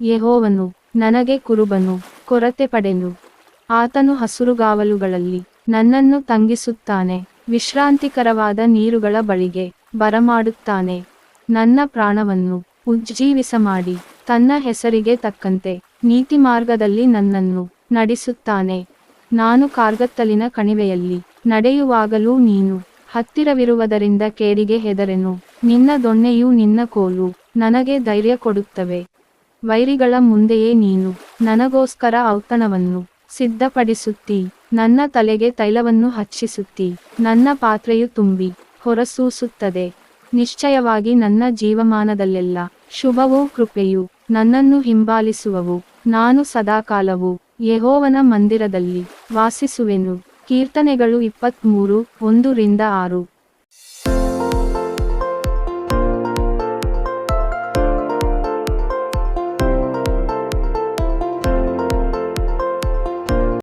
ಯೆಹೋವನು ನನಗೆ ಕುರುಬನು, ಕೊರತೆ ಪಡೆನು. ಆತನು ಹಸುರುಗಾವಲುಗಳಲ್ಲಿ ನನ್ನನ್ನು ತಂಗಿಸುತ್ತಾನೆ, ವಿಶ್ರಾಂತಿಕರವಾದ ನೀರುಗಳ ಬಳಿಗೆ ಬರಮಾಡುತ್ತಾನೆ. ನನ್ನ ಪ್ರಾಣವನ್ನು ಉಜ್ಜೀವಿಸಮಾಡಿ ತನ್ನ ಹೆಸರಿಗೆ ತಕ್ಕಂತೆ ನೀತಿಮಾರ್ಗದಲ್ಲಿ ನನ್ನನ್ನು ನಡೆಸುತ್ತಾನೆ. ನಾನು ಕಾರ್ಗತ್ತಲಿನ ಕಣಿವೆಯಲ್ಲಿ ನಡೆಯುವಾಗಲೂ ನೀನು ಹತ್ತಿರವಿರುವುದರಿಂದ ಕೇಡಿಗೆ ಹೆದರೆನು. ನಿನ್ನ ದೊಣ್ಣೆಯೂ ನಿನ್ನ ಕೋಲು ನನಗೆ ಧೈರ್ಯ ಕೊಡುತ್ತವೆ. ವೈರಿಗಳ ಮುಂದೆಯೇ ನೀನು ನನಗೋಸ್ಕರ ಔತಣವನ್ನು ಸಿದ್ಧಪಡಿಸುತ್ತೀ. ನನ್ನ ತಲೆಗೆ ತೈಲವನ್ನು ಹಚ್ಚಿಸುತ್ತೀ. ನನ್ನ ಪಾತ್ರೆಯು ತುಂಬಿ ಹೊರಸೂಸುತ್ತದೆ. ನಿಶ್ಚಯವಾಗಿ ನನ್ನ ಜೀವಮಾನದಲ್ಲೆಲ್ಲ ಶುಭವೂ ಕೃಪೆಯೂ ನನ್ನನ್ನು ಹಿಂಬಾಲಿಸುವವು. ನಾನು ಸದಾಕಾಲವೂ ಯೆಹೋವನ ಮಂದಿರದಲ್ಲಿ ವಾಸಿಸುವೆನು. ಕೀರ್ತನೆಗಳು 23:1-6.